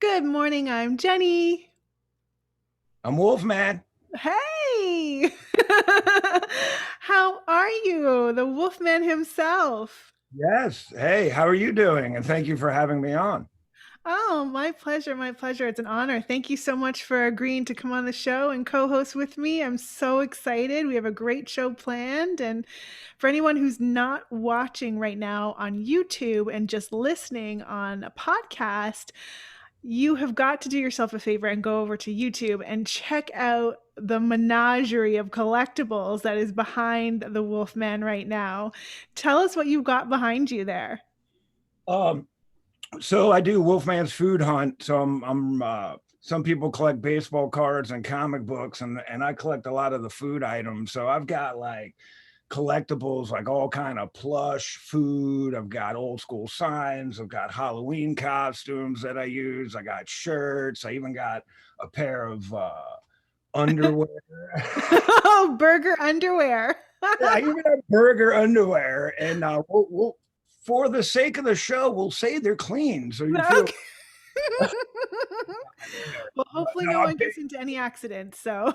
Good morning. I'm Jenny. I'm Wolfman. Hey! How are you? The Wolfman himself. Yes. Hey, how are you doing? And thank you for having me on. Oh, my pleasure. My pleasure. It's an honor. Thank you so much for agreeing to come on the show and co host with me. I'm so excited. We have a great show planned. And for anyone who's not watching right now on YouTube and just listening on a podcast, you have got to do yourself a favor and go over to YouTube and check out the menagerie of collectibles that is behind the Wolfman right now. Tell us what you've got behind you there. Um, so I do Wolfman's food hunt. So some people collect baseball cards and comic books, and I collect a lot of the food items. So I've got like collectibles, like all kind of plush food. I've got old school signs. I've got Halloween costumes that I use. I got shirts. I even got a pair of underwear. Oh, burger underwear. Yeah, I even have burger underwear, and for the sake of the show, we'll say they're clean, so you feel. Okay. Well, hopefully No, no I'm one gets into any accidents. So,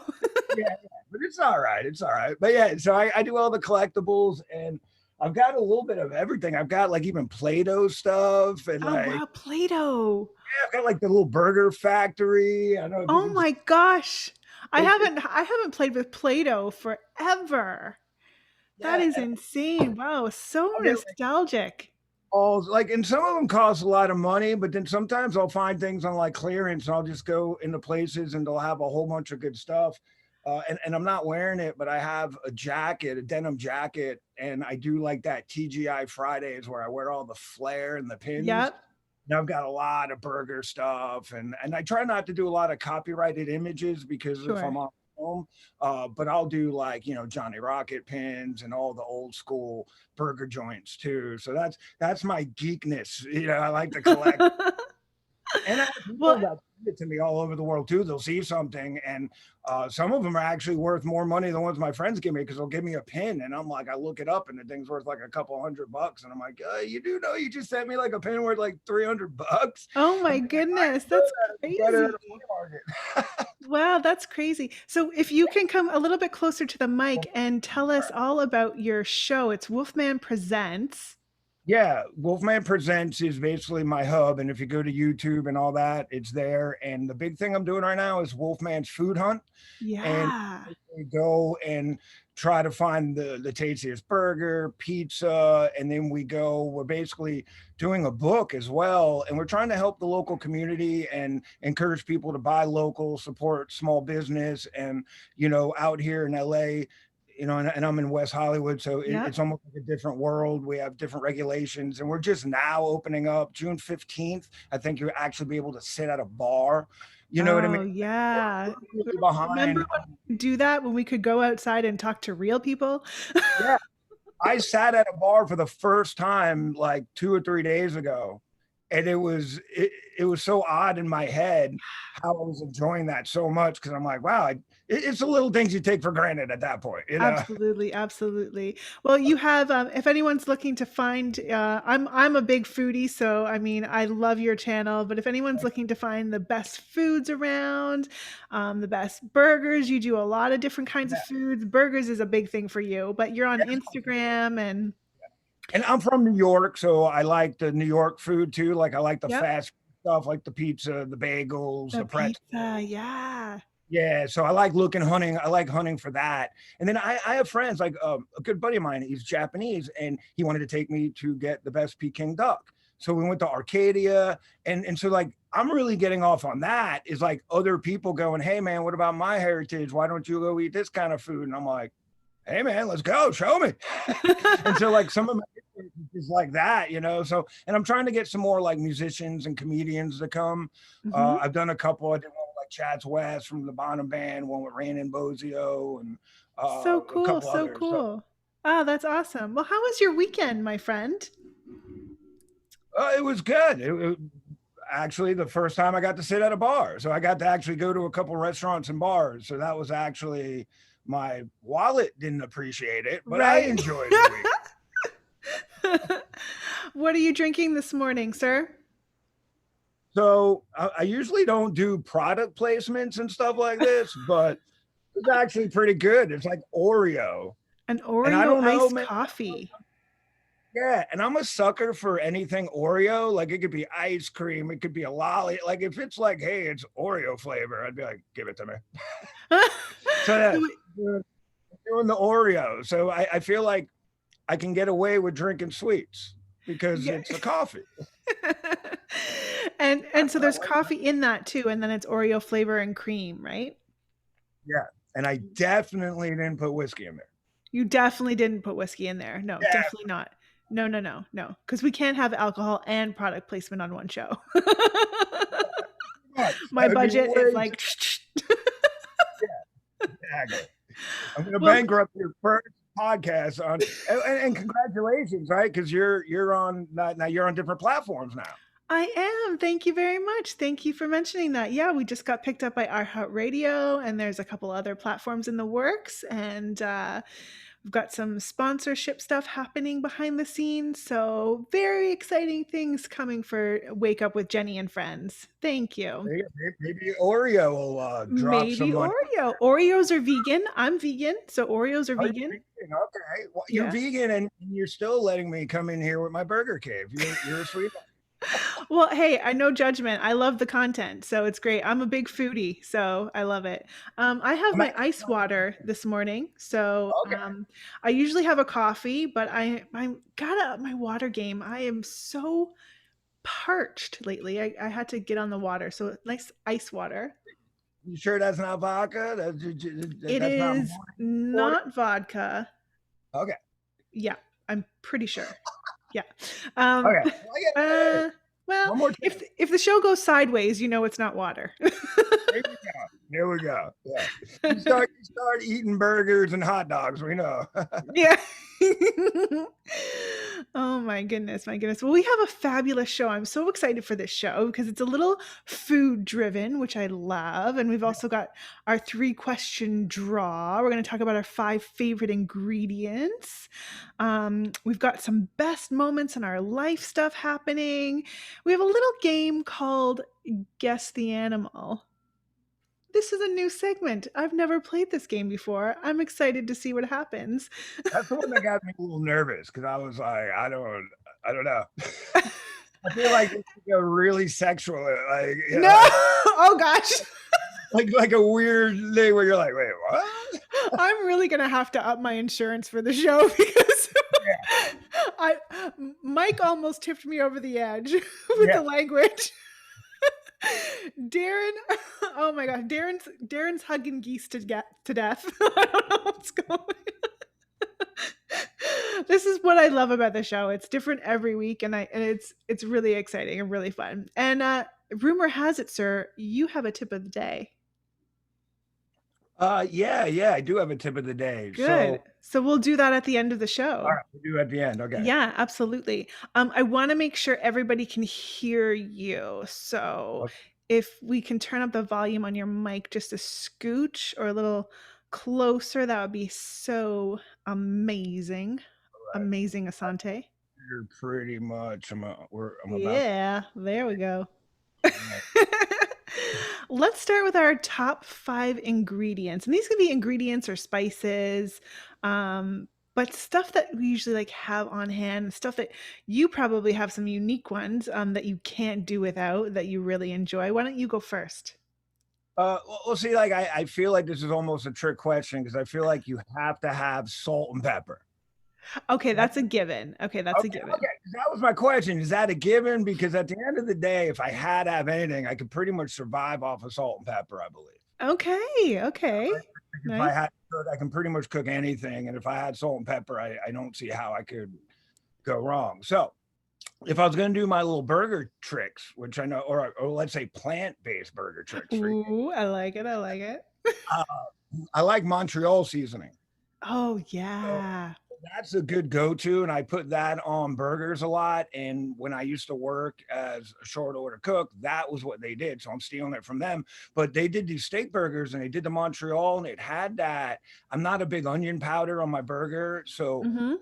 yeah, yeah, but it's all right. It's all right. But yeah, so I do all the collectibles, and I've got a little bit of everything. I've got like even Play-Doh stuff, and oh like wow, Play-Doh. yeah, I've got like the little burger factory. I don't know if you Oh can see my gosh. I it. haven't I haven't played with Play-Doh forever. That Yeah, is and insane. Wow, so I'll get nostalgic. all like, and some of them cost a lot of money, but then sometimes I'll find things on like clearance, and I'll just go into places and they'll have a whole bunch of good stuff. And I'm not wearing it, but I have a jacket, a denim jacket, and I do like that TGI Fridays where I wear all the flair and the pins. Yep, And I've got a lot of burger stuff, and I try not to do a lot of copyrighted images because if I'm sure. on film, but I'll do like Johnny Rocket pins and all the old school burger joints too. So that's my geekness. I like to collect, and I have people Well, that send it to me all over the world too. They'll see something, and some of them are actually worth more money than ones my friends give me because they'll give me a pin, and I'm like, I look it up, and the thing's worth like a couple $100, and I'm like, you do know you just sent me like a pin worth like $300? oh I'm my like, I goodness, know that's that. I got it at a flea crazy. market. Wow, that's crazy. So if you can come a little bit closer to the mic and tell us all about your show. It's Wolfman Presents. Yeah, Wolfman Presents is basically my hub. And if you go to YouTube and all that, it's there. And the big thing I'm doing right now is Wolfman's Food Hunt. And Yeah. we go and try to find the tastiest burger, pizza, and then we're basically doing a book as well. And we're trying to help the local community and encourage people to buy local, support small business. And, out here in LA, and I'm in West Hollywood, so it's Yep. almost like a different world. We have different regulations, and we're just now opening up. June 15th, I think you'll actually be able to sit at a bar. You know what I mean? Oh, yeah. We're really behind. Remember when we could do that, when we could go outside and talk to real people? Yeah, I sat at a bar for the first time like 2 or 3 days ago, and it was so odd in my head how I was enjoying that so much because I'm like, wow, it's the little things you take for granted at that point. Absolutely, absolutely. Well, you have, if anyone's looking to find, I'm a big foodie, so I mean, I love your channel. But if anyone's looking to find the best foods around, the best burgers, you do a lot of different kinds of Yeah, foods. Burgers is a big thing for you, but you're on yeah. Instagram and And I'm from New York, so I like the New York food too. Like I like the yep, fast stuff, like the pizza, the bagels, the the pizza, pretzels. yeah. Yeah, so I like hunting. I like hunting for that. And then I have friends like a good buddy of mine. He's Japanese, and he wanted to take me to get the best Peking duck. So we went to Arcadia, and so like I'm really getting off on that. Is like other people going, hey man, what about my heritage? Why don't you go eat this kind of food? And I'm like, hey man, let's go, show me. And so like some of my is like that. So, and I'm trying to get some more like musicians and comedians to come. Hmm. I've done a couple. I did one with like Chad's West from the Bonham Band, one with Rand and Bozio, and So a cool, couple so others. So cool. Ah, that's awesome. Well, how was your weekend, my friend? it was good. Actually the first time I got to sit at a bar, so I got to actually go to a couple restaurants and bars. So that was actually, my wallet didn't appreciate it, but I Right. enjoyed the week. What are you drinking this morning, sir? So I usually don't do product placements and stuff like this, but it's actually pretty good. It's like Oreo. An And I Oreo don't know, iced man. coffee. Yeah, and I'm a sucker for anything Oreo. Like it could be ice cream, it could be a lolly. Like if it's like, hey, it's Oreo flavor, I'd be like, give it to me. So yeah, So doing the Oreo. So I feel like I can get away with drinking sweets because yeah. it's a coffee. And so I there's like that. coffee in that too, and then it's Oreo flavor and cream, right? Yeah, and I definitely didn't put whiskey in there. You definitely didn't put whiskey in there. No, Yeah, definitely not. No, no, no, no. Because we can't have alcohol and product placement on one show. much. My That would be budget is way too like, exactly. I'm going to well, bankrupt your first podcast on, and congratulations, right? Because you're on now. You're on different platforms now. I am. Thank you very much. Thank you for mentioning that. Yeah, we just got picked up by iHeartRadio, and there's a couple other platforms in the works, and we've got some sponsorship stuff happening behind the scenes. So very exciting things coming for Wake Up with Jenny and Friends. Thank you. Maybe Oreo will drop some Maybe money. Oreo. Oreos are vegan. I'm vegan, so Oreos are Oh, you're vegan. vegan. Okay. Well, you're Yeah. vegan and you're still letting me come in here with my burger cave. You're a sweet. Well, hey, I no judgment. I love the content, so it's great. I'm a big foodie, so I love it. I have I'm my actually ice water this morning, so okay. I usually have a coffee, but I got up my water game. I am so parched lately. I had to get on the water, so nice ice water. You sure that's not vodka? It That's not is morning water? not vodka. Okay. Yeah, I'm pretty sure. Yeah. Okay. Um, Well, yeah, hey, uh, well, one more if time. if the show goes sideways, you know it's not water. Here we go. Here we go. Yeah. You start eating burgers and hot dogs. We know. Yeah. Oh my goodness, my goodness. Well, we have a fabulous show. I'm so excited for this show because it's a little food driven, which I love. And we've also got our 3-question draw. We're going to talk about our 5 favorite ingredients. We've got some best moments in our life stuff happening. We have a little game called Guess the Animal. This is a new segment. I've never played this game before. I'm excited to see what happens. That's the one that got me a little nervous because I was like, I don't know. I feel like it's like a really sexual, like, you know, No! Oh gosh. like a weird thing where you're like, wait, what? I'm really gonna have to up my insurance for the show because Yeah, I Mike almost tipped me over the edge with yeah. the language. Darren, oh my gosh, Darren's hugging geese to death. I don't know what's going. This is what I love about the show. It's different every week, and it's really exciting and really fun. And rumor has it, sir, you have a tip of the day. Yeah. I do have a tip of the day. Good. So, So we'll do that at the end of the all show. right, we do at the end. Okay. Yeah, absolutely. I want to make sure everybody can hear you. So Okay. if we can turn up the volume on your mic just a scooch or a little closer, that would be so amazing. Amazing, Asante. You're pretty much. I'm about. Yeah, there we go. Yeah. Let's start with our top 5 ingredients. And these could be ingredients or spices, but stuff that we usually like have on hand, stuff that you probably have some unique ones that you can't do without that you really enjoy. Why don't you go first? Well, see, like I feel like this is almost a trick question because I feel like you have to have salt and pepper. Okay, that's a given. Okay, that's a Okay, given. okay. That was my question. Is that a given? Because at the end of the day, if I had to have anything, I could pretty much survive off of salt and pepper, I believe. Okay, okay. Like, if I Nice. had to cook, I can pretty much cook anything. And if I had salt and pepper, I don't see how I could go wrong. So if I was going to do my little burger tricks, which I know, or let's say plant-based burger tricks for you, Ooh, I like it. I like it. uh, I like Montreal seasoning. Oh, So yeah. that's a good go-to, and I put that on burgers a lot. And when I used to work as a short order cook, that was what they did. So I'm stealing it from them. But they did these steak burgers, and they did the Montreal, and it had that. I'm not a big onion powder on my burger, so Mhm.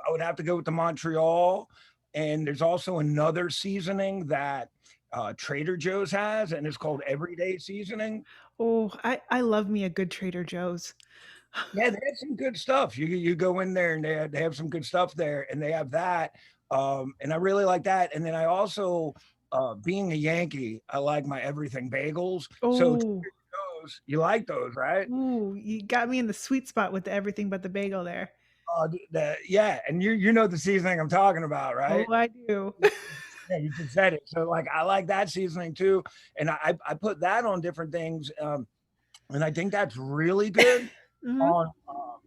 I would have to go with the Montreal. And there's also another seasoning that Trader Joe's has, and it's called Everyday Seasoning. Oh, I love me a good Trader Joe's. Yeah, they have some good stuff. You go in there and they have some good stuff there, and they have that. And I really like that. And then I also, being a Yankee, I like my everything bagels. So Oh, those, you like those, right? ooh, you got me in the sweet spot with the everything but the bagel there. Yeah, and you know the seasoning I'm talking about, Oh, right? I do. Yeah, you just said it. So like I like that seasoning too, and I put that on different things, and I think that's really good Mhm. on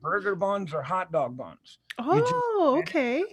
burger buns or hot dog buns. You just Oh, okay.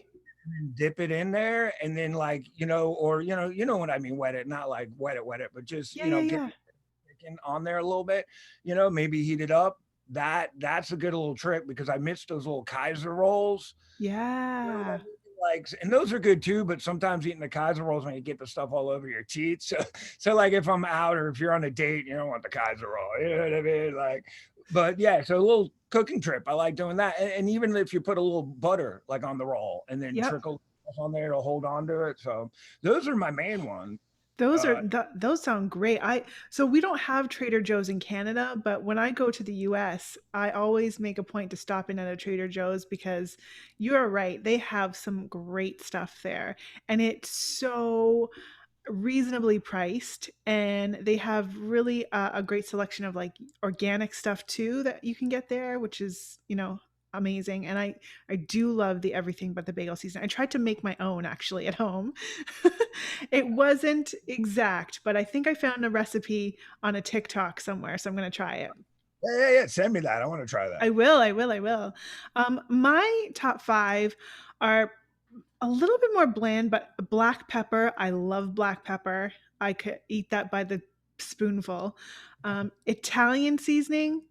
dip it in there, and then like or you know what I mean, wet it, not like wet it, but just Yeah, yeah, get yeah. the chicken on there a little bit. Maybe heat it up. That's a good little trick because I miss those little Kaiser rolls. Yeah. Like, and those are good too, but sometimes eating the Kaiser rolls when you get the stuff all over your teeth. So like if I'm out or if you're on a date, you don't want the Kaiser roll. You know what I mean? Like, but yeah, so a little cooking trip. I like doing that. And even if you put a little butter like on the roll and then Yep. trickle on there to hold on to it. So those are my main ones. Uh, Those sound great. I So we don't have Trader Joe's in Canada, but when I go to the US, I always make a point to stop in at a Trader Joe's because you are right. They have some great stuff there. And it's so reasonably priced, and they have really a great selection of like organic stuff too that you can get there, which is amazing. And I do love the everything but the bagel season. I tried to make my own actually at home. It wasn't exact, but I think I found a recipe on a TikTok somewhere, so I'm going to try it. yeah. Send me that. I want to try that. I will. My top five are a little bit more bland, but black pepper. I love black pepper. I could eat that by the spoonful. Italian seasoning.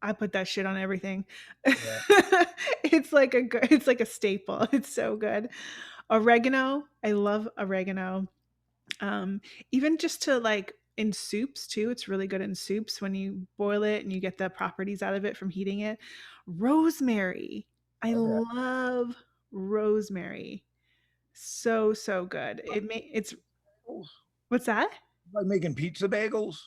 I put that shit on everything. Yeah. It's like a staple. It's so good. Oregano. I love oregano. Um, Even just to like in soups too. It's really good in soups when you boil it and you get the properties out of it from heating it. Rosemary. I Okay. love rosemary. So, so good. It's What's that? Like making pizza bagels.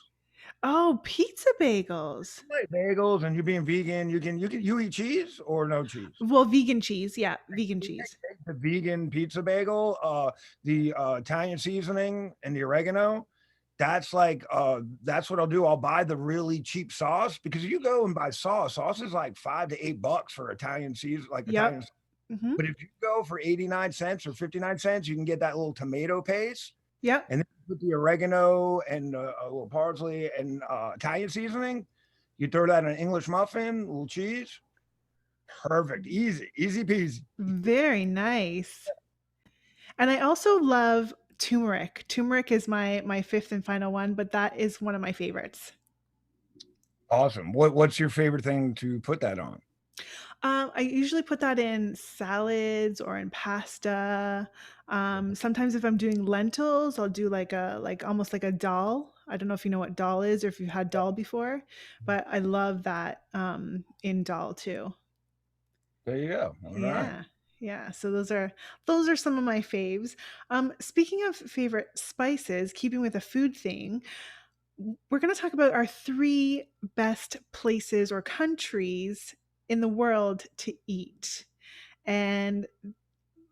Oh, pizza bagels. Like bagels, and you being vegan, you eat cheese or no cheese. Well, vegan cheese. Yeah, vegan cheese. The vegan pizza bagel, the Italian seasoning and the oregano. That's what I'll do. I'll buy the really cheap sauce because if you go and buy sauce is like $5 to $8 for Italian season, like Yep. Italian. Mhm. But if you go for 89 cents or 59 cents, you can get that little tomato paste, Yep. and then with the oregano and a little parsley and Italian seasoning. You throw that in an English muffin, a little cheese. Perfect, easy peasy. Very nice. And I also love turmeric. Turmeric is my fifth and final one, but that is one of my favorites. Awesome. What's your favorite thing to put that on? I usually put that in salads or in pasta. Sometimes if I'm doing lentils, I'll do like almost like a dal. I don't know if you know what dal is or if you've had dal before, but I love that in dal too. There you go. All right. Yeah. Yeah, so those are some of my faves. Speaking of favorite spices, keeping with a food thing, we're going to talk about our three best places or countries in the world to eat. And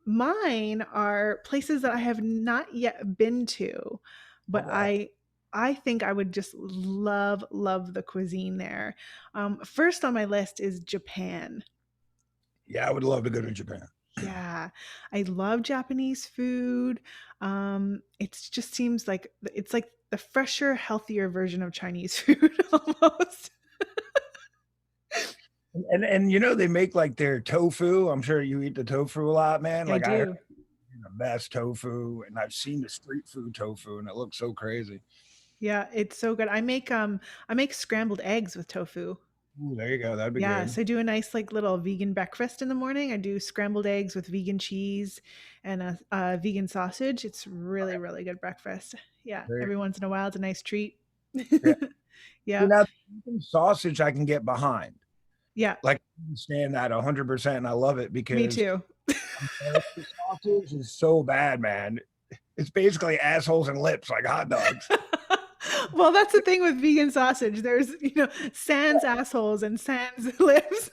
mine are places that I have not yet been to, but Okay. I think I would just love the cuisine there. First on my list is Japan. Yeah, I would love to go to Japan. Yeah, I love Japanese food. It just seems like it's like the fresher, healthier version of Chinese food almost. And they make like their tofu. I'm sure you eat the tofu a lot, man. I Like I heard do. the best tofu, and I've seen the street food tofu, and it looks so crazy. Yeah, it's so good. I make scrambled eggs with tofu. Ooh, there you go. That'd be Yeah, good. so I do a nice like little vegan breakfast in the morning. I do scrambled eggs with vegan cheese and a vegan sausage. It's really good breakfast. Yeah, There you every once in a while it's a nice treat. go. Yeah. Yeah, Now, sausage I can get behind. yeah, Like I understand that 100%, and I love it me because too. American sausage is so bad, man. It's basically assholes and lips like hot dogs. Well, that's the thing with vegan sausage. There's, sans assholes and sans lips.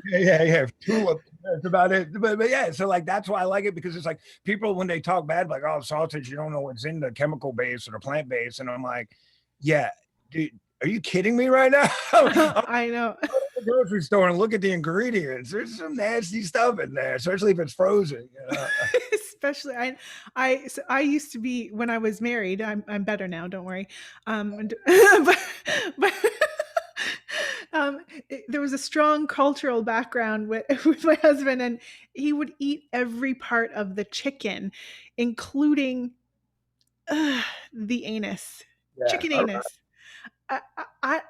Yeah. Tulip. That's about it. But yeah, so like that's why I like it because it's like people when they talk bad, like, oh, sausage, you don't know what's in the chemical base or the plant base. And I'm like, yeah, dude, are you kidding me right now? I'm I know. at the grocery store and look at the ingredients. There's some nasty stuff in there, especially if it's frozen. Especially I used to be when I was married. I'm better now. Don't worry. But there was a strong cultural background with with my husband, and he would eat every part of the chicken, including the anus, Yeah. chicken All right. anus. I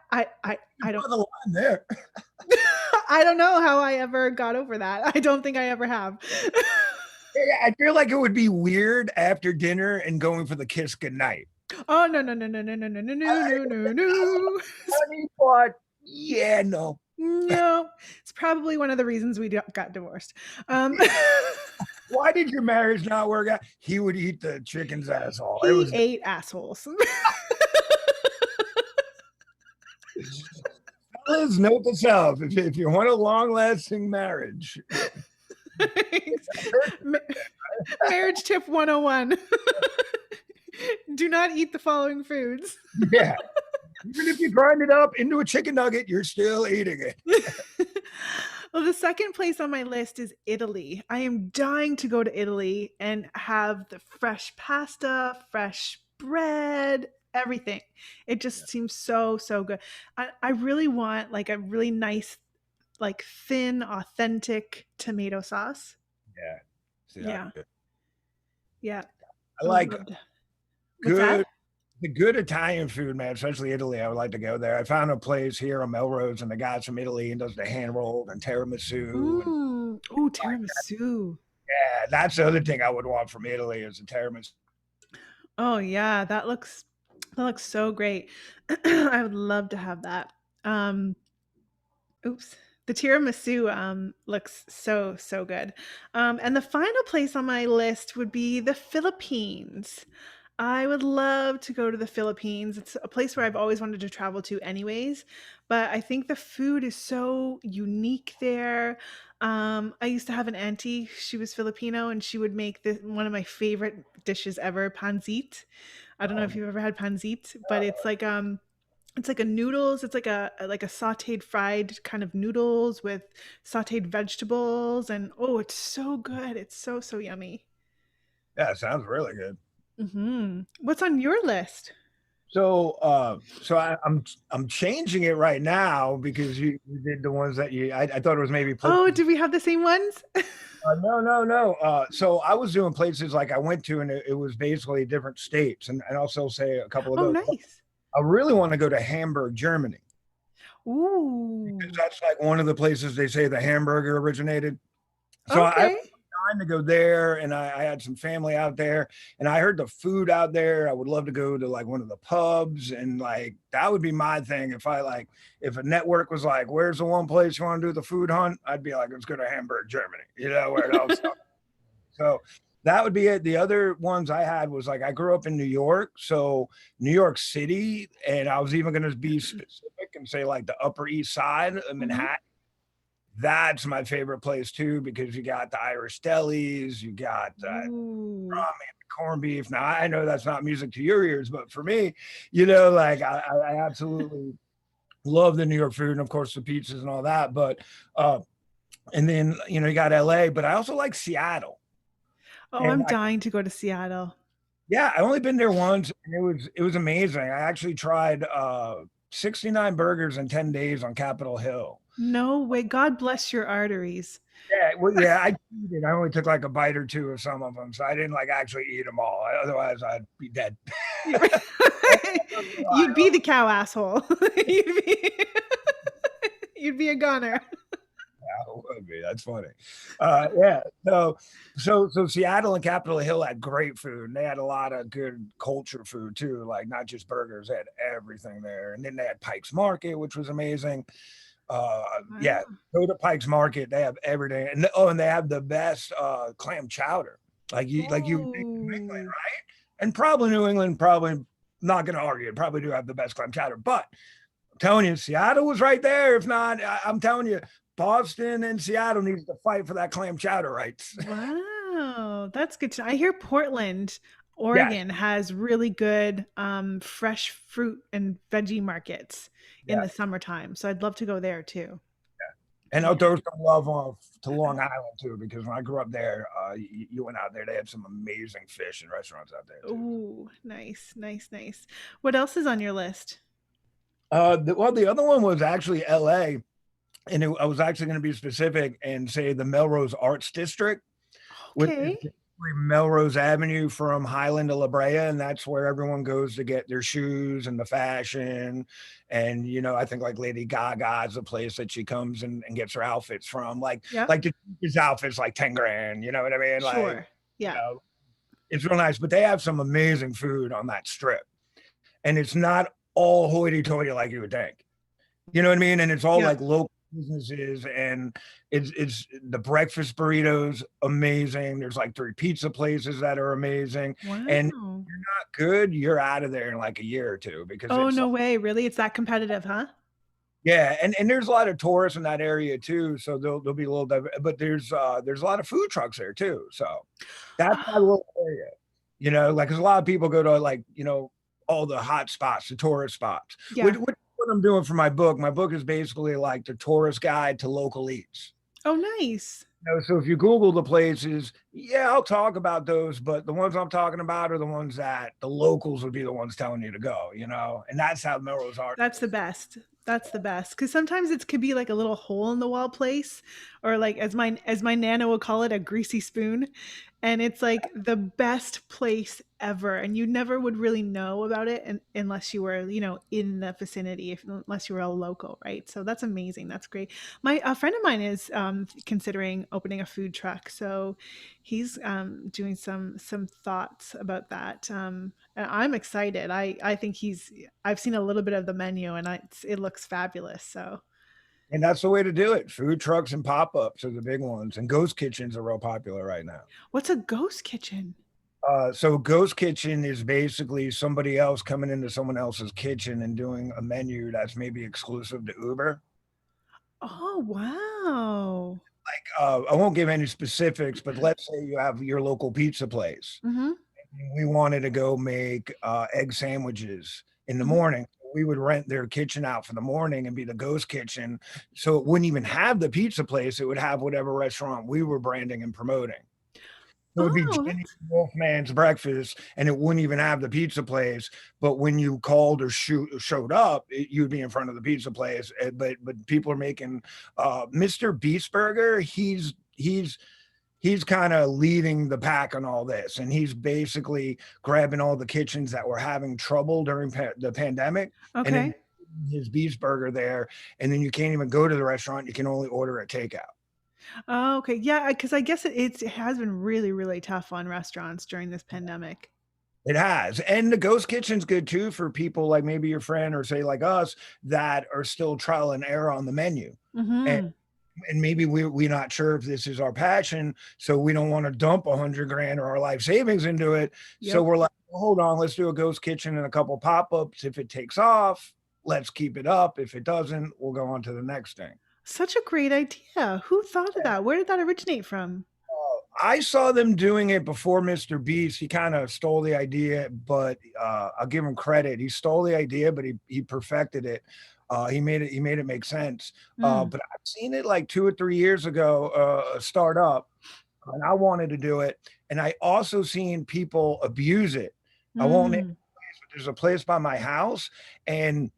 don't. Draw the line there. I don't know how I ever got over that. I don't think I ever have. Yeah, I feel like it would be weird after dinner and going for the kiss goodnight. Oh no no no no no no no no no no no Honey, but yeah, no. no. It's probably one of the reasons we got divorced. Why did your marriage not work out? He would eat the chicken's asshole. It He was ate assholes. Liz, note to self: if you want a long-lasting marriage, Marriage tip 101. Do not eat the following foods. yeah, even if you grind it up into a chicken nugget, you're still eating it. Well, the second place on my list is Italy. I am dying to go to Italy and have the fresh pasta, fresh bread, everything. It just seems so, so good. I really want like a really nice, like thin, authentic tomato sauce. Yeah, see, Yeah. Yeah. I like What's that? good the good Italian food, man, especially Italy. I would like to go there. I found a place here on Melrose, and the guy's from Italy and does the hand rolled and tiramisu. And Ooh, tiramisu. yeah, that's the other thing I would want from Italy is the tiramisu. Oh yeah, that looks so great. I would love to have that. Um, oops. The tiramisu looks so so good. And the final place on my list would be the Philippines. I would love to go to the Philippines. It's a place where I've always wanted to travel to anyways, but I think the food is so unique there. I used to have an auntie, she was Filipino, and she would make one of my favorite dishes ever, panzit. I don't know if Um, you've ever had panzit, but it's like a noodles, it's like a sautéed fried kind of noodles with sautéed vegetables, and oh, it's so good. It's so so yummy. yeah, it sounds really good. What's on your list? I'm changing it right now because you did the ones that I thought it was maybe Oh, places. do we have the same ones? No. So I was doing places like I went to, and it was basically different states, and also say a couple of Oh, those. nice. I really want to go to Hamburg, Germany, because Ooh. that's like one of the places they say the hamburger originated. So I Okay. trying to go there, and I had some family out there, and I heard the food out there. I would love to go to like one of the pubs, and like that would be my thing. If a network was like, "Where's the one place you want to do the food hunt?" I'd be like, "Let's go to Hamburg, Germany." Where else? So that would be it. The other ones I had was like I grew up in New York, so New York City, and I was even going to be specific and say like the Upper East Side of Mhm. Manhattan. That's my favorite place too because you got the Irish delis, you got Ooh. ramen, corned beef. Now I know that's not music to your ears, but for me, like I absolutely love the New York food and of course the pizzas and all that. But and then you got LA, but I also like Seattle. Oh, And I'm dying to go to Seattle. yeah, I only been there once, and it was amazing. I actually tried 69 burgers in 10 days on Capitol Hill. No way. God bless your arteries. Yeah, well, yeah, I cheated. I only took like a bite or two of some of them, so I didn't like actually eat them all. Otherwise, I'd be dead. You'd be the cow asshole. You'd be, you'd be a goner. Yeah, it would be. That's funny. Yeah. So Seattle and Capitol Hill had great food. And they had a lot of good culture food too, like not just burgers. They had everything there, and then they had Pike's Market, which was amazing. Yeah, Wow. go to Pike's Market. They have everything, and they have the best clam chowder. like you would think New England, Oh, right? And probably New England, probably not going to argue, probably do have the best clam chowder. But I'm telling you, Seattle was right there. If not, I'm telling you, Boston and Seattle needs to fight for that clam chowder rights. wow. That's good to know. I hear Portland, Yes, Oregon has really good fresh fruit and veggie markets in yeah. the summertime. So I'd love to go there too. And Yeah. I'll throw some love on to Long Island too, because when I grew up there, you went out there, they had some amazing fish and restaurants out there too. Ooh, nice, nice, nice. What else is on your list? Well, the other one was actually LA, and I was actually going to be specific and say the Melrose Arts District, which is Okay. basically Melrose Avenue from Highland to La Brea, and that's where everyone goes to get their shoes and the fashion. And I think like Lady Gaga is a place that she comes and gets her outfits from. Yep. Like the his outfits like 10 grand, you know what I mean? Like, Sure. Yeah. it's real nice, but they have some amazing food on that strip. And it's not all hoity-toity like you would think. You know what I mean? And it's all Yeah. like local businesses, and it's the breakfast burritos amazing. There's like three pizza places that are amazing. And if Wow. you're not good, you're out of there in like a year or two because Oh, it's no like, way. Really? It's that competitive, huh? yeah, and there's a lot of tourists in that area too. So there'll be a little but there's a lot of food trucks there too. So that's my Oh, little area. Like 'cause a lot of people go to like, all the hot spots, the tourist spots, which yeah. what I'm doing for my book. My book is basically like the tourist guide to local eats. Oh, nice. So if you Google the places, yeah, I'll talk about those, but the ones I'm talking about are the ones that the locals would be the ones telling you to go, and that's how Melrose Art That's the is. best. That's the best. Because sometimes it could be like a little hole in the wall place, or like as my nana would call it, a greasy spoon. And it's like the best place ever. And you never would really know about it unless you were, in the vicinity, unless you were a local, right? So that's amazing. That's great. A friend of mine is considering opening a food truck. So he's doing some thoughts about that. And I'm excited. I think I've seen a little bit of the menu and it looks fabulous. So, And that's the way to do it. Food trucks and pop-ups are the big ones, and ghost kitchens are real popular right now. what's a ghost kitchen? So ghost kitchen is basically somebody else coming into someone else's kitchen and doing a menu that's maybe exclusive to Uber. Oh, wow. I won't give any specifics, but let's say you have your local pizza place. Mhm. We wanted to go make egg sandwiches in the Mhm. morning. We would rent their kitchen out for the morning and be the ghost kitchen. So it wouldn't even have the pizza place. It would have whatever restaurant we were branding and promoting. It would be Oh, Jenny that's Wolfman's breakfast, and it wouldn't even have the pizza place. But when you called or showed up, you'd be in front of the pizza place. But people are making Mr. Beast Burger. He's kind of leading the pack on all this, and he's basically grabbing all the kitchens that were having trouble during the pandemic, and then okay. his Beast Burger there, and then you can't even go to the restaurant. You can only order a takeout. Oh, okay. Yeah, because I guess it has been really, really tough on restaurants during this pandemic. It has. And the ghost kitchen's good too for people like maybe your friend or say like us that are still trial and error on the menu. And Mhm. and maybe we're not sure if this is our passion, so we don't want to dump 100 grand or our life savings into it. So Yep. we're like, well, hold on, let's do a ghost kitchen and a couple pop-ups. If it takes off, let's keep it up. If it doesn't, we'll go on to the next thing. Such a great idea. Who thought of that? Where did that originate from? I saw them doing it before Mr. Beast. He kind of stole the idea, but I'll give him credit. He stole the idea, but he perfected it. He made it make sense. Mm. But I've seen it like 2 or 3 years ago, start up, and I wanted to do it. And I also seen people abuse it. I won't name Mm. the place, but there's a place by my house, and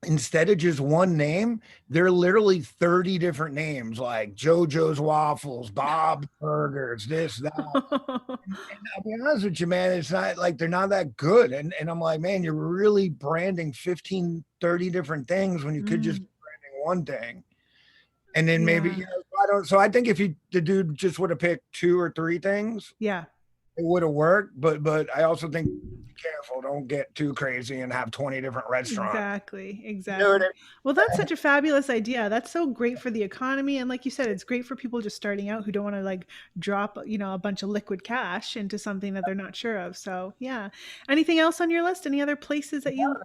instead of just one name, there are literally 30 different names like JoJo's Waffles, Bob's Burgers, this, that. And I'll be honest with you, man, it's not like they're not that good. And I'm like, man, you're really branding 15, 30 different things when you could just Mm. be branding one thing. And then maybe, Yeah. I don't, so I think if the dude just would have picked two or three things, Yeah. it would have worked, but I also think be careful, don't get too crazy and have 20 different restaurants. Exactly, You know what exactly. Well, that's such a fabulous idea. That's so great for the economy, and like you said, it's great for people just starting out who don't want to like drop, a bunch of liquid cash into something that they're not sure of. So, yeah. Anything else on your list? Any other places that you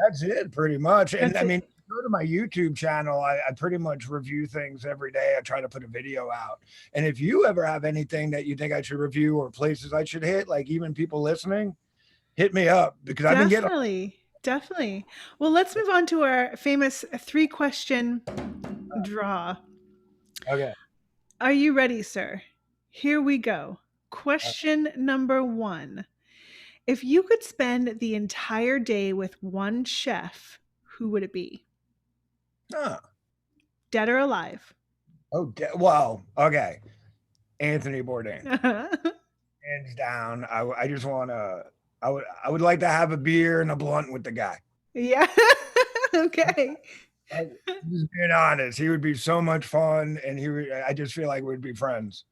That's it pretty much. And That's I it. mean, go to my YouTube channel. I pretty much review things every day. I try to put a video out. And if you ever have anything that you think I should review or places I should hit, like even people listening, hit me up because I've been getting. Definitely. Definitely. Well, let's move on to our famous three-question draw. Okay. Are you ready, sir? Here we go. Question number 1. If you could spend the entire day with one chef, who would it be? Huh. Dead or alive? Oh, well, okay. Anthony Bourdain, hands down. I just want to. I would like to have a beer and a blunt with the guy. Yeah. Okay. I, just being honest, he would be so much fun, and he would. I just feel like we'd be friends.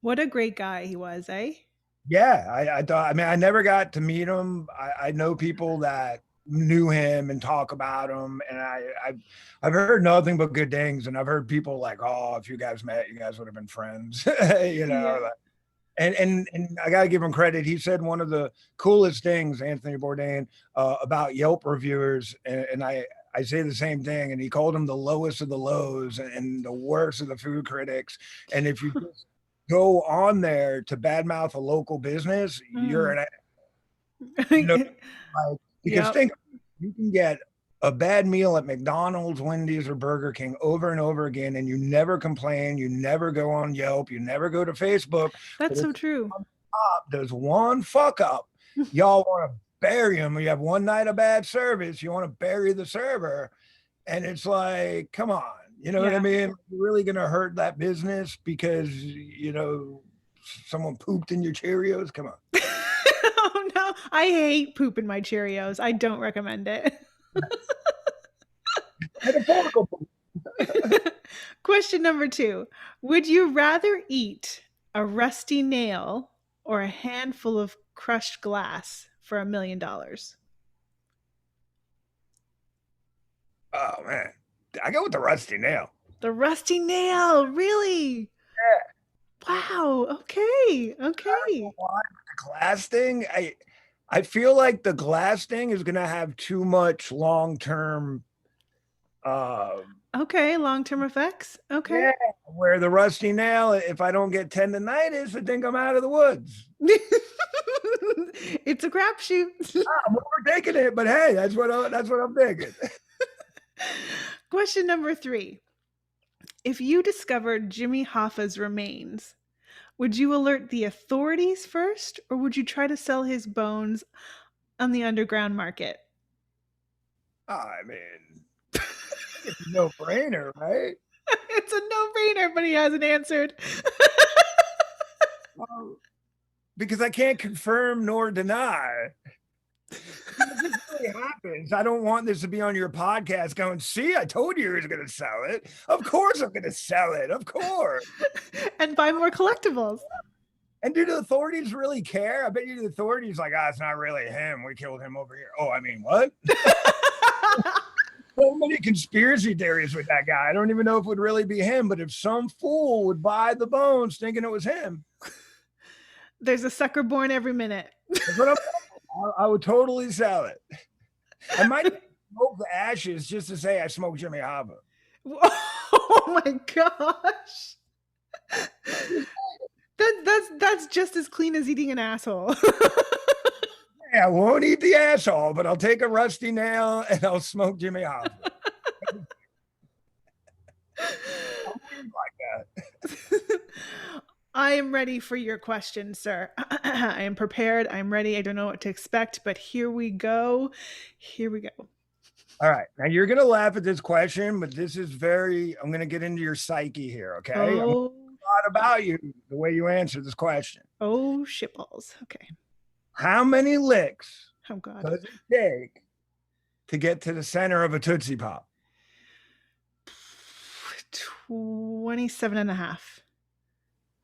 What a great guy he was, eh? Yeah, I thought. I mean, I never got to meet him. I know people that knew him and talk about him, and I've heard nothing but good things. And I've heard people like, "Oh, if you guys met, you guys would have been friends," you Yeah. know. And I gotta give him credit. He said one of the coolest things, Anthony Bourdain, about Yelp reviewers, and I say the same thing. And he called them the lowest of the lows and the worst of the food critics. And if you just go on there to badmouth a local business, you're Mm. an, you know, like, because Yep. think you can get a bad meal at McDonald's, Wendy's, or Burger King over and over again, and you never complain. You never go on Yelp. You never go to Facebook. But That's if so true. top does one fuck up, y'all want to bury him. You have one night of bad service. You want to bury the server, and it's like, come on. You know what I Yeah. mean? You're really gonna hurt that business because someone pooped in your Cheerios. Come on. Oh no, I hate poop in my Cheerios. I don't recommend it. Metaphorical poop. Question number 2. Would you rather eat a rusty nail or a handful of crushed glass for $1 million? Oh man, I go with the rusty nail. The rusty nail, really? Yeah. Wow. Okay. I don't Okay. know why, but the glass thing, I feel like the glass thing is gonna have too much long term. Uh, Okay. Long-term effects. Okay. yeah, where the rusty nail, if I don't get tendonitis, I think I'm out of the woods. It's a crapshoot. I'm overtaking it, but hey, that's what I'm thinking. Question number 3. If you discovered Jimmy Hoffa's remains, would you alert the authorities first, or would you try to sell his bones on the underground market? I mean, it's a no brainer, right? It's a no-brainer, but he hasn't answered. Well, because I can't confirm nor deny. If this really happens, I don't want this to be on your podcast going, see, I told you he was going to sell it. Of course I'm going to sell it. Of course. And buy more collectibles. And do the authorities really care? I bet you the authorities like, it's not really him. We killed him over here. Oh, I mean, what? So many conspiracy theories with that guy. I don't even know if it would really be him, but if some fool would buy the bones thinking it was him, There's a sucker born every minute. that's what I would totally sell it. I might smoke the ashes just to say I smoked Jimmy Hoffa. Oh my gosh. That's just as clean as eating an asshole. Yeah, I won't eat the asshole, but I'll take a rusty nail and I'll smoke Jimmy Hoffa. Like that. I am ready for your question, sir. I am prepared. I'm ready. I don't know what to expect, but here we go. Here we go. All right. Now you're gonna laugh at this question, but this is I'm gonna get into your psyche here, okay? I'm Oh, a lot about you, the way you answer this question. oh, shitballs. Okay. How many licks Oh, God. does it take to get to the center of a Tootsie Pop? 27 and a half.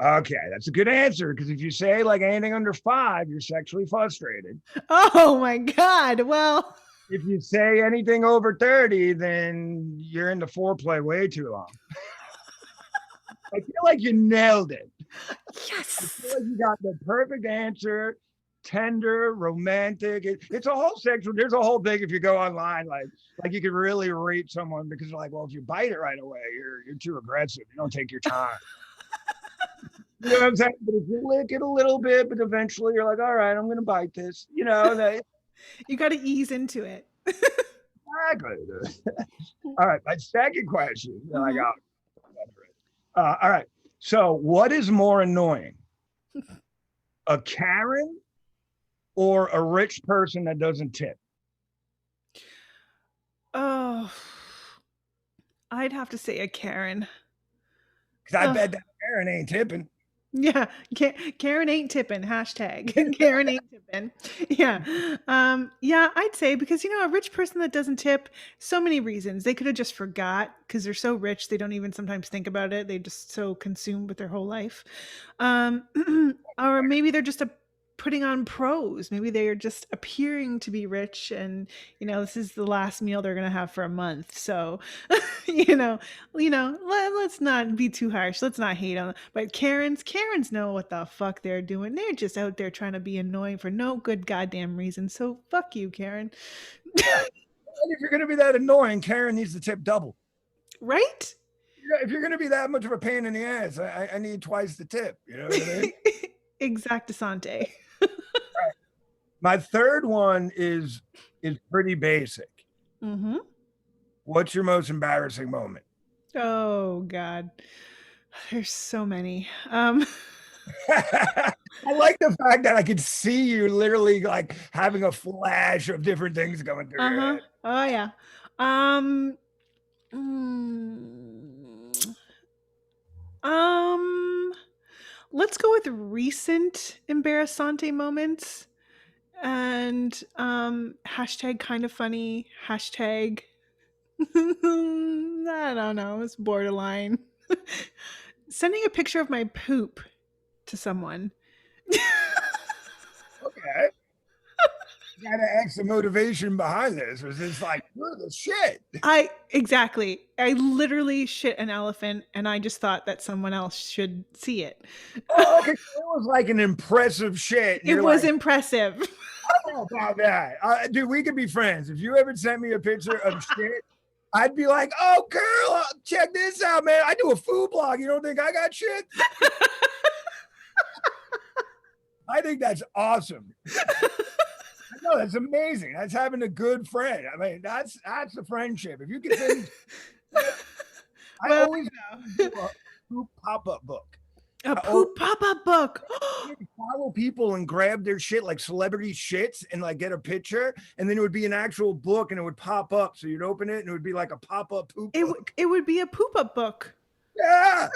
Okay, that's a good answer because if you say like anything under 5, you're sexually frustrated. Oh my God. Well, If you say anything over 30, then you're into foreplay way too long. I feel like you nailed it. I feel yes. like you got the perfect answer. Tender, romantic. It's a whole sexual. There's a whole thing if you go online, like you can really rate someone because like, well, if you bite it right away, you're too aggressive. You don't take your time. You know what I'm saying? But if you lick it a little bit, but eventually you're like, all right, I'm gonna bite this. You know, You got to ease into it. exactly. All right, my second question that I Hmm. got. All right. So, what is more annoying, a Karen or a rich person that doesn't tip? Oh, I'd have to say a Karen. Because I Ugh. bet that Karen ain't tipping. Yeah, Karen ain't tipping. Hashtag Karen ain't tipping. Yeah, yeah, I'd say because a rich person that doesn't tip, so many reasons. They could have just forgot because they're so rich they don't even sometimes think about it. They just so consumed with their whole life, um, or maybe they're just putting on pros. Maybe they are just appearing to be rich, and this is the last meal they're gonna have for a month. So, you know, let's not be too harsh. Let's not hate on them. But Karens know what the fuck they're doing. They're just out there trying to be annoying for no good goddamn reason. So fuck you, Karen. Yeah. And if you're going to be that annoying, Karen needs to tip double. Right? If you're going to be that much of a pain in the ass, I need twice the tip. You know what I mean? Exact Asante. My third one is pretty basic. Mm-hmm. What's your most embarrassing moment? Oh God. There's so many. I like the fact that I could see you literally like having a flash of different things going through your Uh-huh. head. Oh yeah. Um mm, um let's go with recent embarrassante moments and hashtag kind of funny, hashtag I don't know, it's borderline. Sending a picture of my poop to someone. Okay. You gotta ask the motivation behind this. Was this like, you're the shit? I exactly. I literally shit an elephant and I just thought that someone else should see it. Oh, okay. It was like an impressive shit. And It you're was like, impressive. I don't know about that. Dude, we could be friends. If you ever sent me a picture of shit, I'd be like, oh, girl, check this out, man. I do a food blog. You don't think I got shit? I think that's awesome. No, that's amazing. That's having a good friend. I mean, that's a friendship. If you can send me, I Well, always do a poop pop-up book. a I always poop pop-up book. follow people and grab their shit like celebrity shits and like get a picture, and then it would be an actual book and it would pop up. So you'd open it and it would be like a pop-up poop book. It would be a poop-up book. Yeah,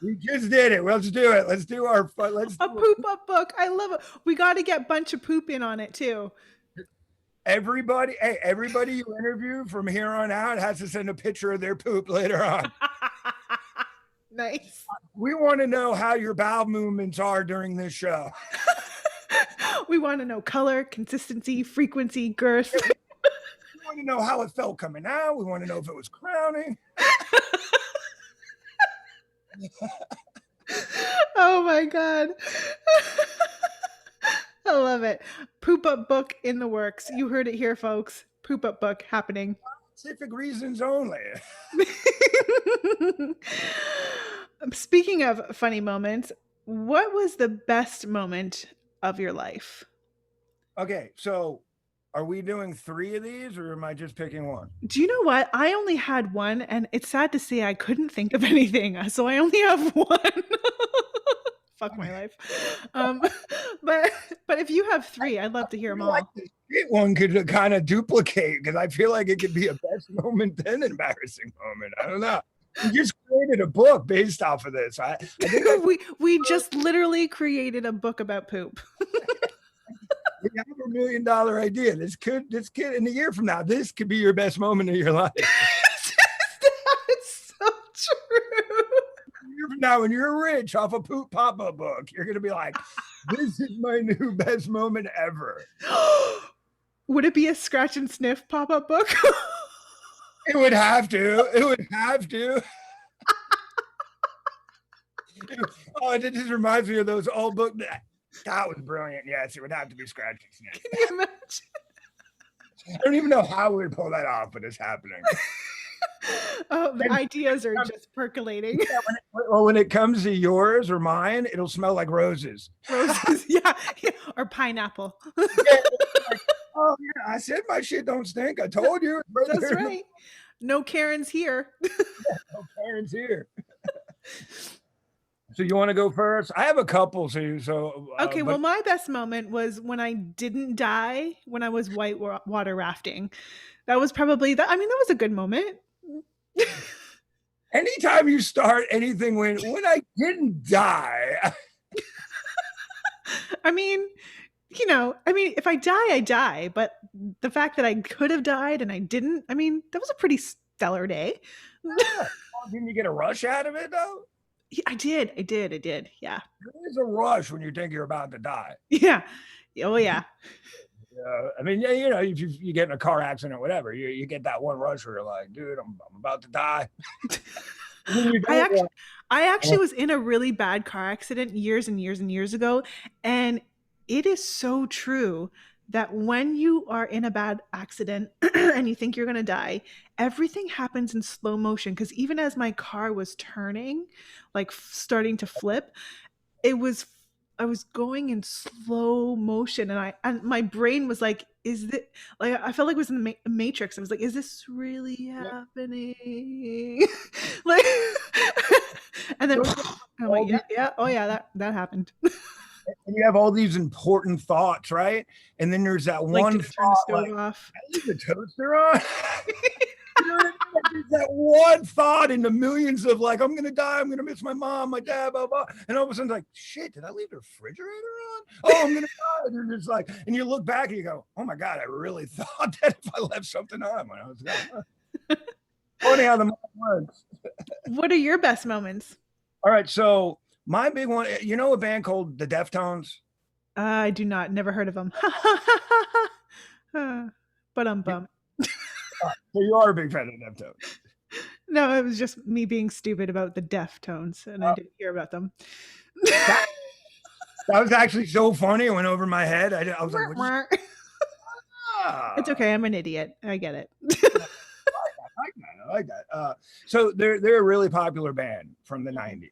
we just did it. Let's do it. Let's do our let's A do poop-up book. I love it. We got to get bunch of poop in on it too. everybody. Hey, everybody you interview from here on out has to send a picture of their poop later on. Nice. We want to know how your bowel movements are during this show. We want to know color, consistency, frequency, girth. We want to know how it felt coming out. We want to know if it was crowning. Oh my God. I love it. Poop up book in the works. You heard it here, folks. Poop up book happening. Scientific reasons only. Speaking of funny moments, what was the best moment of your life? Okay, so are we doing 3 of these or am I just picking one? Do you know what? I only had one, and it's sad to say I couldn't think of anything. So I only have one. Fuck my life. But but if you have three, I'd love to hear them Like all. the shit one could kind of duplicate because I feel like it could be a best moment then an embarrassing moment. I don't know. We just created a book based off of this. I think We just literally created a book about poop. we have $1 million idea. This could in a year from now, this could be your best moment of your life. It's so true. A year now, when you're rich off a poop pop-up book, you're gonna be like, "This is my new best moment ever." Would it be a scratch and sniff pop-up book? It would have to. It would have to. Oh, it just reminds me of those old books. That was brilliant. Yes, it would have to be scratch and sniff. Can you imagine? I don't even know how we would pull that off, but it's happening. Oh, the ideas are just percolating. Yeah, when it comes to yours or mine, it'll smell like roses. Roses, yeah, yeah, or pineapple. Yeah, like, oh yeah, I said my shit don't stink. I told you. That's right. No Karens here. No Karens here. So you want to go first? I have a couple. Okay, well, my best moment was when I didn't die when I was water rafting. That was probably that. I mean, that was a good moment. Anytime you start anything when I didn't die. I mean, if I die, I die. But the fact that I could have died and I didn't, I mean, that was a pretty stellar day. Didn't you get a rush out of it though? I did. Yeah. There is a rush when you think you're about to die. Yeah. Oh yeah. Yeah. I mean, yeah, if you get in a car accident or whatever, you get that one rush where you're like, dude, I'm about to die. I actually was in a really bad car accident years and years and years ago, and it is so true that when you are in a bad accident and you think you're going to die, everything happens in slow motion. Because even as my car was turning, like starting to flip, I was going in slow motion, and my brain was like, "Is this like?" I felt like it was in the Matrix. I was like, "Is this really happening?" Like, and then I'm like, "Yeah, oh yeah, that happened." And you have all these important thoughts, right? And then there's that like, one thought, turn the stove off. Leave the toaster on. You know what I mean? Like, there's that one thought in the millions of like, I'm gonna die, I'm gonna miss my mom, my dad, blah blah. And all of a sudden, like, shit, did I leave the refrigerator on? Oh, I'm gonna die. And it's like, and you look back and you go, oh my god, I really thought that if I left something on when I was gone. Funny how the mind works. What are your best moments? All right, so my big one, you know, a band called the Deftones. I do not. Never heard of them. But bummed. So you are a big fan of Deftones. No, it was just me being stupid about the Deftones, and I didn't hear about them. That was actually so funny. It went over my head. I was like, it's okay. I'm an idiot. I get it. I like that. So they're a really popular band from the 90s.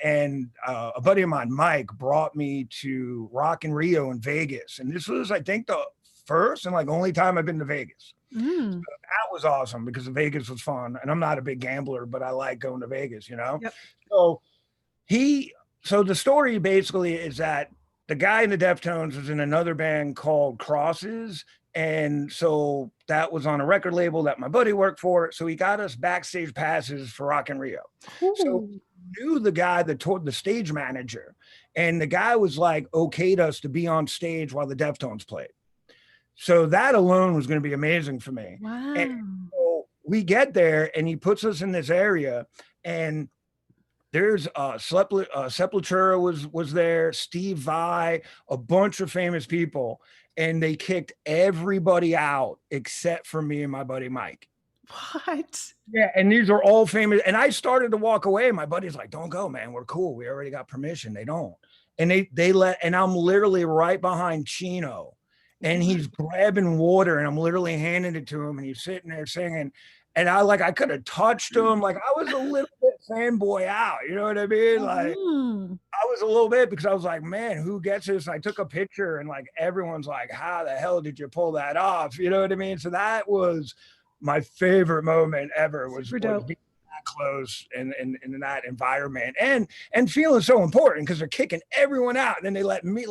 And a buddy of mine, Mike, brought me to Rock in Rio in Vegas. And this was, I think, the first and like only time I've been to Vegas. So that was awesome because Vegas was fun. And I'm not a big gambler, but I like going to Vegas, you know? Yep. So the story basically is that the guy in the Deftones was in another band called Crosses. And so that was on a record label that my buddy worked for. So he got us backstage passes for Rock in Rio. Ooh. So knew the guy that told the stage manager, and the guy was like okayed us to be on stage while the Deftones played. So that alone was going to be amazing for me. Wow. And so we get there and he puts us in this area, and there's Sepultura was there, Steve Vai, a bunch of famous people, and they kicked everybody out except for me and my buddy Mike. What? Yeah, and these are all famous. And I started to walk away. My buddy's like, "Don't go, man. We're cool. We already got permission." They don't, and they let. And I'm literally right behind Chino, and he's grabbing water, and I'm literally handing it to him, and he's sitting there singing. And I could have touched him. Like I was a little bit fanboy out. You know what I mean? Like I was a little bit because I was like, man, who gets this? And I took a picture, and like everyone's like, how the hell did you pull that off? You know what I mean? So that was my favorite moment ever, was being that close in that environment and feeling so important because they're kicking everyone out. And then they let me,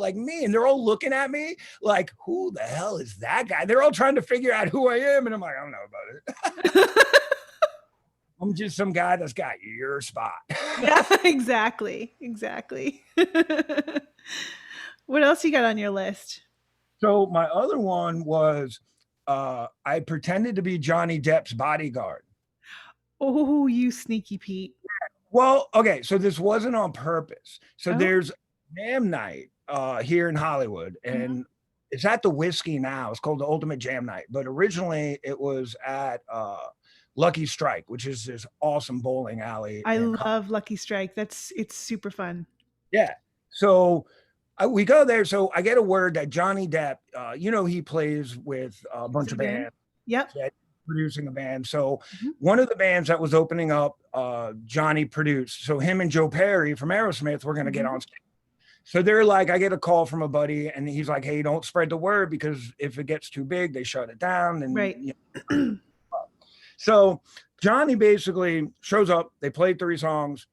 and they're all looking at me like, who the hell is that guy? They're all trying to figure out who I am. And I'm like, I don't know about it. I'm just some guy that's got your spot. Yeah, exactly. What else you got on your list? So my other one was, I pretended to be Johnny Depp's bodyguard. Oh, you sneaky Pete. Well, okay, so this wasn't on purpose. So Oh. there's jam night here in Hollywood, Mhm. and it's at the Whiskey now. It's called the Ultimate Jam Night, but originally it was at Lucky Strike, which is this awesome bowling alley I in love Lucky Strike. It's super fun. yeah. So we go there. So I get a word that Johnny Depp, he plays with a Is bunch it a of band? bands, Yep. yeah, producing a band. So Mhm. one of the bands that was opening up, Johnny produced. So him and Joe Perry from Aerosmith were going to get Mhm. on stage. So they're like, I get a call from a buddy, and he's like, "Hey, don't spread the word because if it gets too big, they shut it down." And Right. so Johnny basically shows up. They played 3 songs.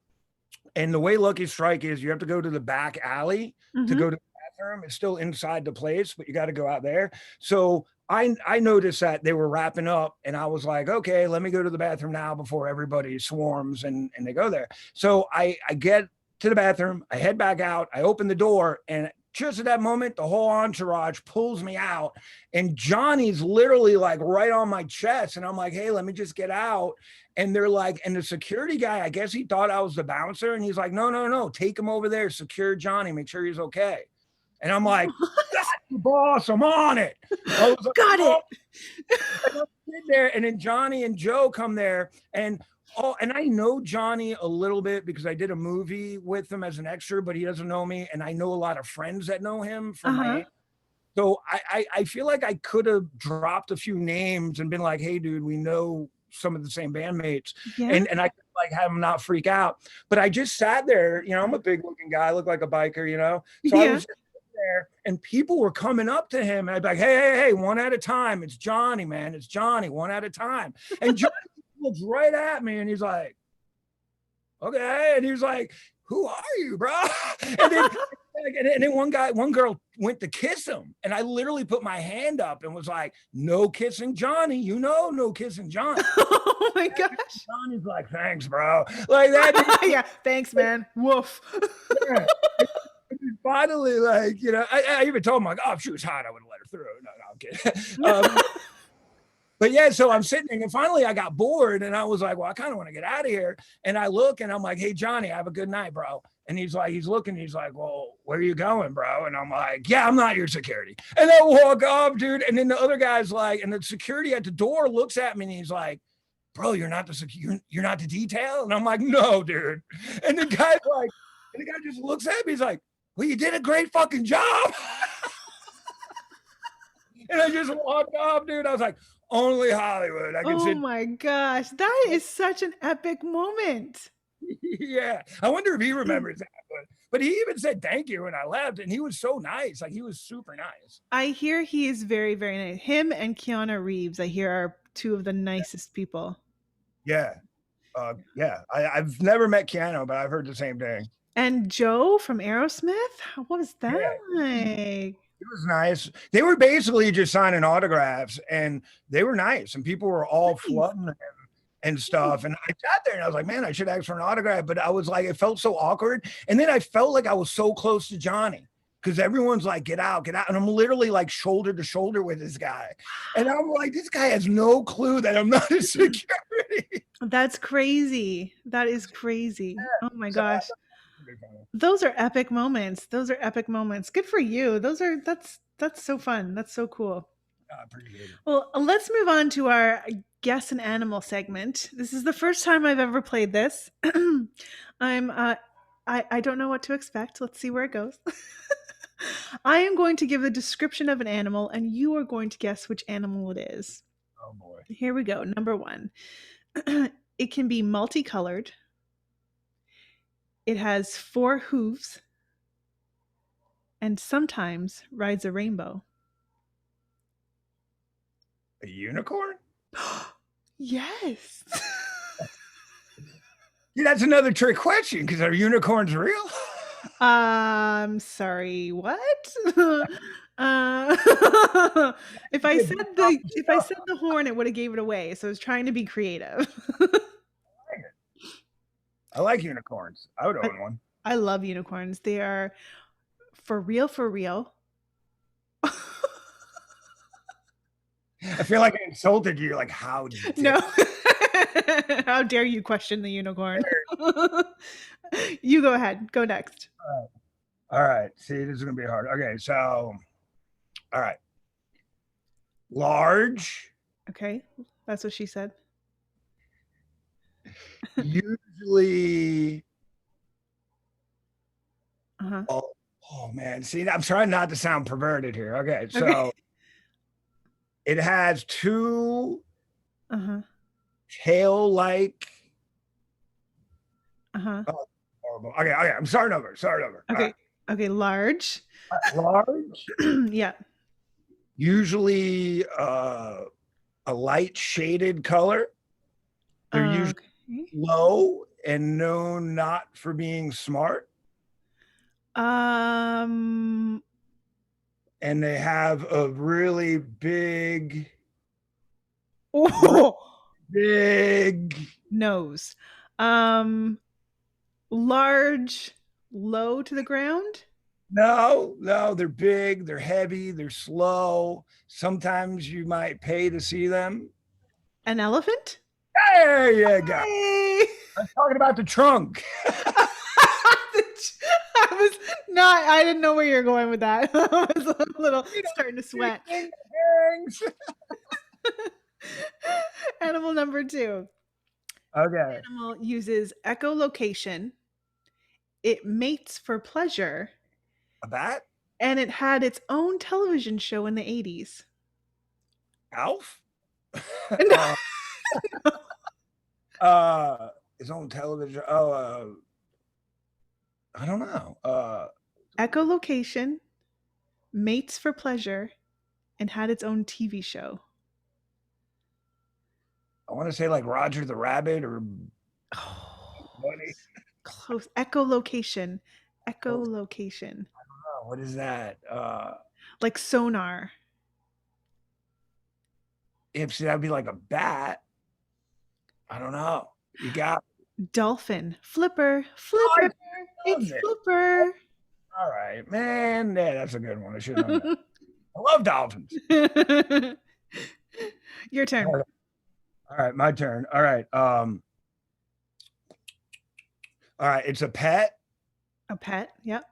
And the way Lucky Strike is, you have to go to the back alley to Mhm. go to the bathroom. It's still inside the place, but you got to go out there. So I noticed that they were wrapping up, and I was like, okay, let me go to the bathroom now before everybody swarms and they go there. So I get to the bathroom, I head back out, I open the door, and just at that moment, the whole entourage pulls me out, and Johnny's literally like right on my chest, and I'm like, hey, let me just get out. And they're like, and the security guy, I guess he thought I was the bouncer. And he's like, no, no, no, take him over there, secure Johnny, make sure he's okay. And I'm like, got you, boss, I'm on it. I was like, Got oh, it. and I'm sitting there. And then Johnny and Joe come there. And I know Johnny a little bit because I did a movie with him as an extra, but he doesn't know me. And I know a lot of friends that know him from Uh-huh. Miami. So I feel like I could have dropped a few names and been like, hey, dude, we know some of the same bandmates. Yeah. And I could like have them not freak out. But I just sat there, I'm a big looking guy, I look like a biker. So I Yeah. was there and people were coming up to him and I'd be like, hey, hey, hey, one at a time. It's Johnny, man. It's Johnny, one at a time. And Johnny looks right at me and he's like, okay. And he was like, who are you, bro? And then one girl went to kiss him, and I literally put my hand up and was like, "No kissing Johnny, no kissing Johnny." Oh my gosh. Johnny's like, "Thanks, bro." Like that. Dude, Yeah. Thanks, man. Woof. yeah. Finally, like I even told him like, "Oh, if she was hot, I would have let her through." No, no, I'm kidding. But yeah, so I'm sitting there, and finally I got bored, and I was like, "Well, I kind of want to get out of here." And I look, and I'm like, "Hey, Johnny, have a good night, bro." And he's like, he's looking, he's like, "Well, where are you going, bro?" And I'm like, "Yeah, I'm not your security." And I walk up, dude. And then the other guy's like, and the security at the door looks at me, and he's like, "Bro, you're not the detail." And I'm like, "No, dude." And the guy's like, and the guy just looks at me, he's like, "Well, you did a great fucking job." And I just walked off, dude. I was like, only Hollywood. I can Oh sit. my gosh. That is such an epic moment. Yeah. I wonder if he remembers that. But he even said thank you when I left, and he was so nice. Like he was super nice. I hear he is very, very nice. Him and Keanu Reeves, I hear, are two of the nicest people. Yeah. Yeah. I've never met Keanu, but I've heard the same thing. And Joe from Aerosmith? What was that Yeah. like? It was nice. They were basically just signing autographs and they were nice and people were all Nice. flooding him and stuff. And I sat there and I was like, man, I should ask for an autograph. But I was like, it felt so awkward. And then I felt like I was so close to Johnny because everyone's like, get out, get out. And I'm literally like shoulder to shoulder with this guy. And I'm like, this guy has no clue that I'm not a security. That's crazy. That is crazy. Oh my So gosh. Those are epic moments. Those are epic moments. Good for you. That's so fun. That's so cool. I appreciate it. Well, let's move on to our guess an animal segment. This is the first time I've ever played this. I'm I don't know what to expect. Let's see where it goes. I am going to give a description of an animal and you are going to guess which animal it is. Oh boy. Here we go. Number 1. It can be multicolored. It has 4 hooves and sometimes rides a rainbow. A unicorn? Yes. Yeah, that's another trick question because are unicorns real? Sorry, what? Uh, if I said the horn, it would have gave it away. So I was trying to be creative. I like unicorns. I would I, own one. I love unicorns. They are for real, for real. I feel like I insulted you. Like, how did No, How dare you question the unicorn? You go ahead. Go next. All right. See, this is gonna be hard. Okay, so all right. Large, Okay. That's what she said. usually. Uh-huh. Oh, oh man. See, I'm trying not to sound perverted here. Okay, Okay. so it has two Uh-huh. tail-like. Uh-huh. Oh, horrible. Okay, okay. I'm starting over. Starting over. All right. Okay. Okay. Large. Large, Yeah. usually a light shaded color. They're usually Okay. low and known not for being smart. Um. And they have a really big, Oh, big. nose. Um. Large, low to the ground. No, no, they're big, they're heavy, they're slow. Sometimes you might pay to see them. An elephant. There you go. Hey. I'm talking about the trunk. I was not. I didn't know where you're going with that. I was a little starting to sweat. Animal number 2. Okay. Animal uses echolocation. It mates for pleasure, A bat? and it had its own television show in the 80s. Alf? No. His own television. Oh, I don't know. Echolocation, mates for pleasure, and had its own TV show. I want to say like Roger the Rabbit or Oh, Bunny. close. Echolocation. Echolocation. Oh, what is that? Like sonar. If that'd be like a bat. I don't know. You got Dolphin. Flipper. Flipper. It's it. Flipper. All right, man. Yeah, that's a good one. I should have known that. I love dolphins. Your turn. All right, my turn. All right. All right, it's a pet. A pet. Yep.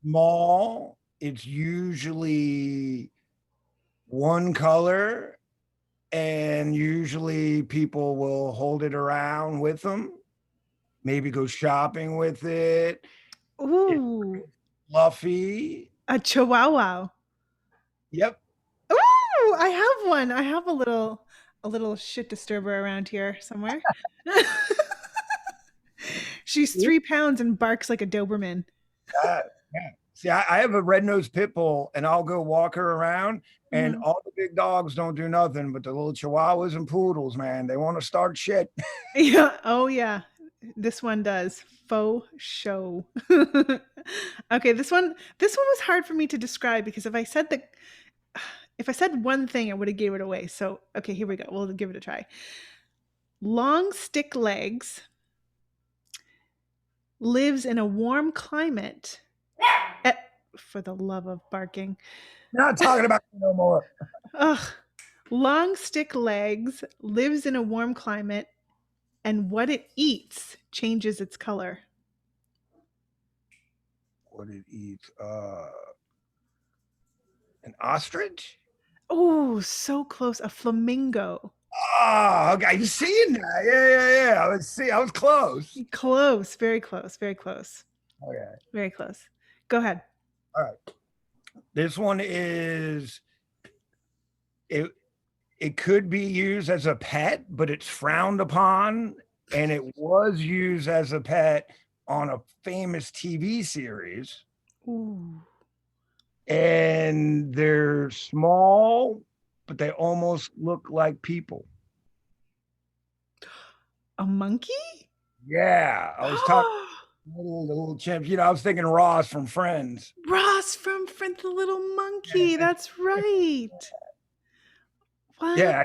Small. It's usually one color, and usually people will hold it around with them. Maybe go shopping with it. Ooh. It's fluffy. A chihuahua. Yep. Ooh, I have one. I have a little shit disturber around here somewhere. She's 3 pounds and barks like a Doberman. Yeah. See, I have a red-nosed pit bull, and I'll go walk her around, and Mhm. all the big dogs don't do nothing, but the little chihuahuas and poodles, man, they want to start shit. Yeah. Oh yeah. This one does. Faux show. Okay, this one was hard for me to describe because if I said one thing, I would have gave it away. So, okay, here we go. We'll give it a try. Long stick legs, lives in a warm climate. Eh, for the love of barking. Not talking about it no more. Ugh. Long stick legs, lives in a warm climate, and what it eats changes its color. What it eats? An ostrich? Oh, so close. A flamingo. Oh, okay. You seeing that? Yeah. I was close. Close. Very close. Very close. Okay. Very close. Go ahead. All right. This one is it. It could be used as a pet, but it's frowned upon, and it was used as a pet on a famous TV series. Ooh. And they're small, but they almost look like people. A monkey? Yeah, I was talking little chimps. You know, I was thinking Ross from Friends. Ross from Friend the Little Monkey. That's right. What? Yeah,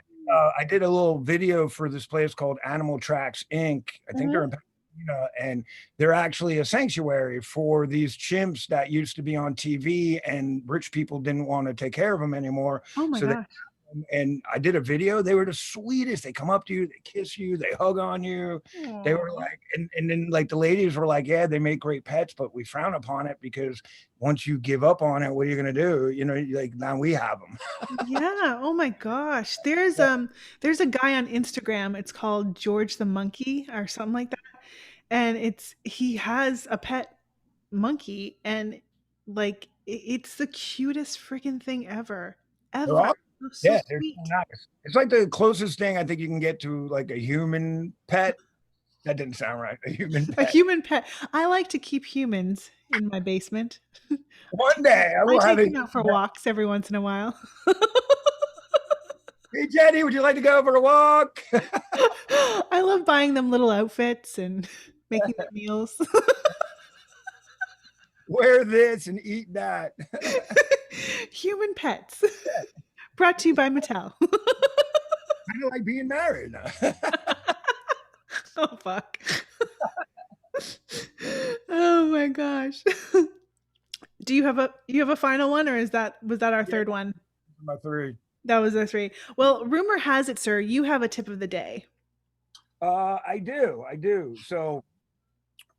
I did a little video for this place called Animal Tracks Inc. I think they're in Pasadena, and they're actually a sanctuary for these chimps that used to be on TV, and rich people didn't want to take care of them anymore. Oh my So they gosh. and I did a video. They were the sweetest. They come up to you, they kiss you, they hug on you. They were Aw. like, and then like the ladies were like, yeah, they make great pets, but we frown upon it because once you give up on it, what are you gonna do? You know, like now we have them. Yeah. Oh my gosh. There's a guy on Instagram. It's called George the Monkey or something like that. And he has a pet monkey and like it's the cutest freaking thing ever. They're Ever. all, So yeah, they're so sweet. nice. It's like the closest thing I think you can get to like a human pet. That didn't sound right. A human A pet. human pet. I like to keep humans in my basement. One day I I will have take a them human out for pet. walks every once in a while. Hey Jenny, would you like to go for a walk? I love buying them little outfits and making them meals. Wear this and eat that. Human pets. Brought to you by Mattel. Kind of like being married. Oh fuck. Oh my gosh. Do you have a final one or is that was that our Yeah, third one? my three. That was our three. Well, rumor has it, sir, you have a tip of the day. I do. I do. So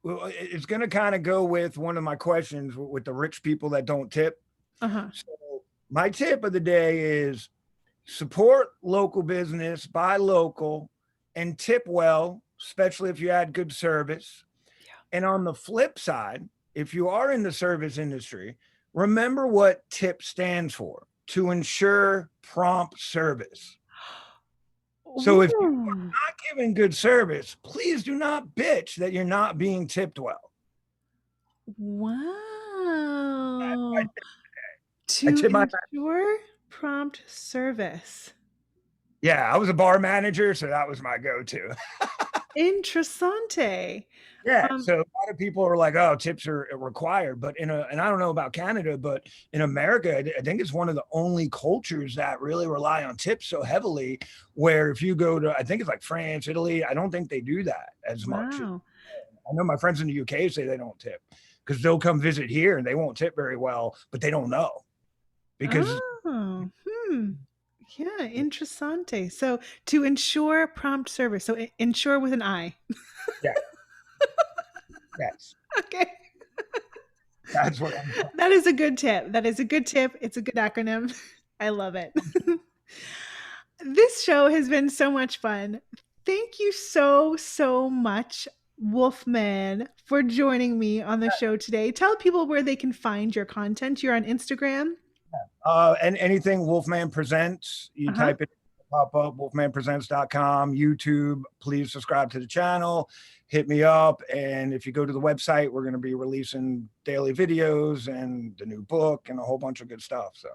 well, it's going to kind of go with one of my questions with the rich people that don't tip. Uh-huh. So my tip of the day is support local business, buy local, and tip well, especially if you had good service. Yeah. And on the flip side, if you are in the service industry, remember what tip stands for: to ensure prompt service. So if you are Ooh. not giving good service, please do not bitch that you're not being tipped well. Wow. I To tip my ensure prompt service. Yeah, I was a bar manager, so that was my go-to. Interessante. Yeah, Um, so a lot of people are like, "Oh, tips are required," but and I don't know about Canada, but in America, I think it's one of the only cultures that really rely on tips so heavily. Where if you go to, I think it's like France, Italy, I don't think they do that as much. wow. I know my friends in the UK say they don't tip because they'll come visit here and they won't tip very well, but they don't know because Oh, hmm. Yeah, interessante. So to ensure prompt service. So ensure with an I. yeah, yes, Okay. that's what I'm. That is a good tip. That is a good tip. It's a good acronym. I love it. This show has been so much fun. Thank you so, so much, Wolfman, for joining me on the show today. Tell people where they can find your content. You're on Instagram. And anything Wolfman Presents, you Uh-huh. type it, pop up, wolfmanpresents.com, YouTube. Please subscribe to the channel, hit me up. And if you go to the website, we're going to be releasing daily videos and the new book and a whole bunch of good stuff. So,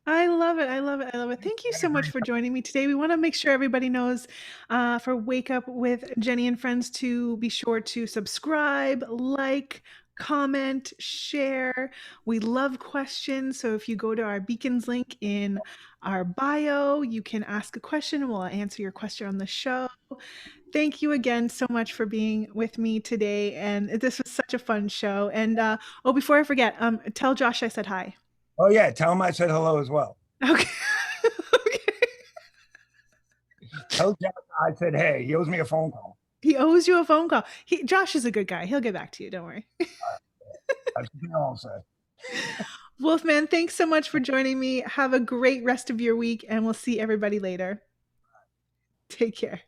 I love it. I love it. I love it. Thank you so much for joining me today. We want to make sure everybody knows for Wake Up with Jenny and Friends to be sure to subscribe, like, comment, share. We love questions. So if you go to our beacons link in our bio, you can ask a question and we'll answer your question on the show. Thank you again so much for being with me today. And this was such a fun show. And oh, before I forget, tell Josh I said hi. oh, yeah, tell him I said hello as well. Okay. Okay. Tell Jeff I said, hey, he owes me a phone call. He owes you a phone call. Josh is a good guy. He'll get back to you. Don't worry. That's what I'll say. Wolfman, thanks so much for joining me. Have a great rest of your week, and we'll see everybody later. Take care.